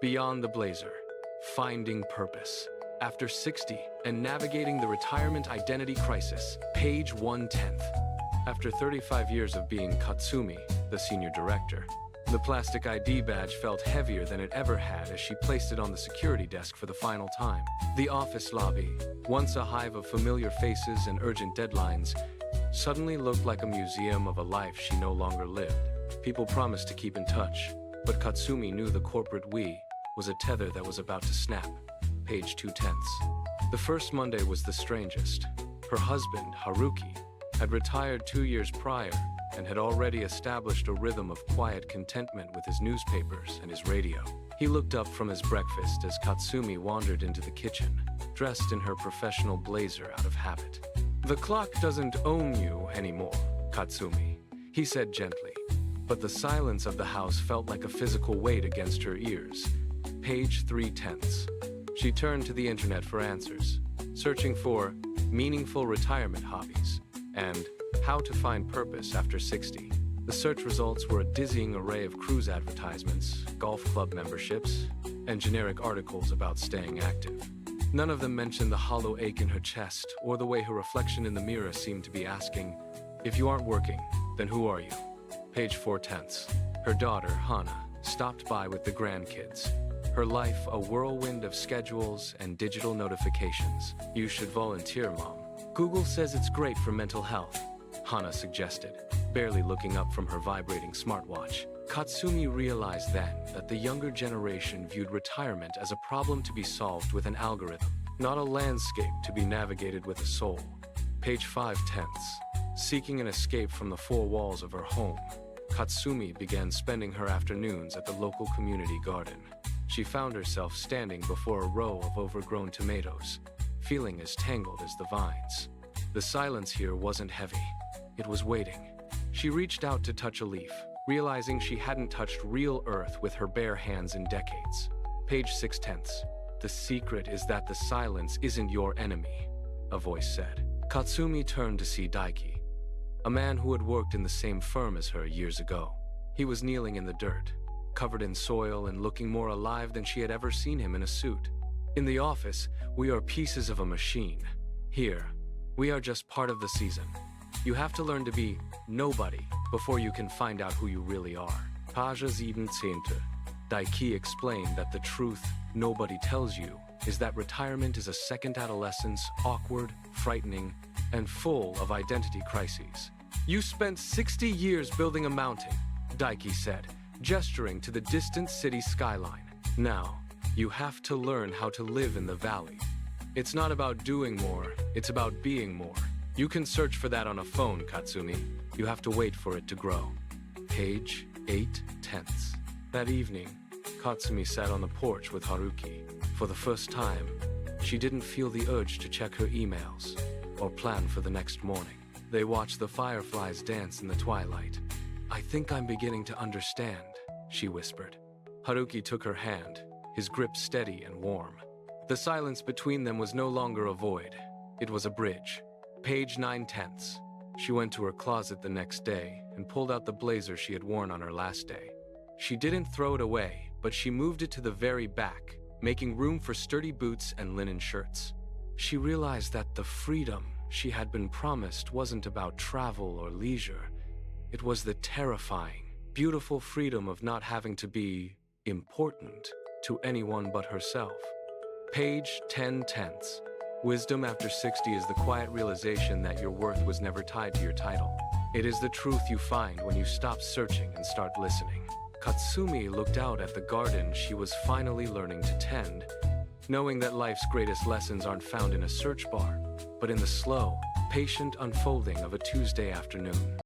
Beyond the Blazer, Finding Purpose. After 60 and Navigating the Retirement Identity Crisis, page 1/10. After 35 years of being Katsumi, the senior director, the plastic ID badge felt heavier than it ever had as she placed it on the security desk for the final time. The office lobby, once a hive of familiar faces and urgent deadlines, suddenly looked like a museum of a life she no longer lived. People promised to keep in touch, but Katsumi knew the corporate we was a tether that was about to snap. Page 2/10. The first Monday was the strangest. Her husband, Haruki, had retired 2 years prior and had already established a rhythm of quiet contentment with his newspapers and his radio. He looked up from his breakfast as Katsumi wandered into the kitchen, dressed in her professional blazer out of habit. "The clock doesn't own you anymore, Katsumi," he said gently, but the silence of the house felt like a physical weight against her ears. Page 3/10. She turned to the internet for answers, searching for meaningful retirement hobbies and how to find purpose after 60. The search results were a dizzying array of cruise advertisements, golf club memberships, and generic articles about staying active. None of them mentioned the hollow ache in her chest or the way her reflection in the mirror seemed to be asking, "If you aren't working, then who are you?" Page 4/10. Her daughter, Hana, stopped by with the grandkids. Her life a whirlwind of schedules and digital notifications. "You should volunteer, Mom. Google says it's great for mental health," Hana suggested, barely looking up from her vibrating smartwatch. Katsumi realized then that the younger generation viewed retirement as a problem to be solved with an algorithm, not a landscape to be navigated with a soul. Page 5/10. Seeking an escape from the four walls of her home, Katsumi began spending her afternoons at the local community garden. She found herself standing before a row of overgrown tomatoes, feeling as tangled as the vines. The silence here wasn't heavy. It was waiting. She reached out to touch a leaf, realizing she hadn't touched real earth with her bare hands in decades. Page 6/10. "The secret is that the silence isn't your enemy," a voice said. Katsumi turned to see Daiki, a man who had worked in the same firm as her years ago. He was kneeling in the dirt, covered in soil and looking more alive than she had ever seen him in a suit. "In the office, we are pieces of a machine. Here, we are just part of the season. You have to learn to be nobody before you can find out who you really are." Page 7/10. Daiki explained that the truth nobody tells you is that retirement is a second adolescence, awkward, frightening, and full of identity crises. "You spent 60 years building a mountain," Daiki said, gesturing to the distant city skyline. "Now, you have to learn how to live in the valley. It's not about doing more, it's about being more. You can search for that on a phone, Katsumi. You have to wait for it to grow." Page 8/10. That evening, Katsumi sat on the porch with Haruki. For the first time, she didn't feel the urge to check her emails or plan for the next morning. They watched the fireflies dance in the twilight. "I think I'm beginning to understand," she whispered. Haruki took her hand, his grip steady and warm. The silence between them was no longer a void. It was a bridge. Page 9/10. She went to her closet the next day and pulled out the blazer she had worn on her last day. She didn't throw it away, but she moved it to the very back, making room for sturdy boots and linen shirts. She realized that the freedom she had been promised wasn't about travel or leisure. It was the terrifying, beautiful freedom of not having to be important to anyone but herself. Page 10/10. Wisdom after 60 is the quiet realization that your worth was never tied to your title. It is the truth you find when you stop searching and start listening. Katsumi looked out at the garden she was finally learning to tend, knowing that life's greatest lessons aren't found in a search bar, but in the slow, patient unfolding of a Tuesday afternoon.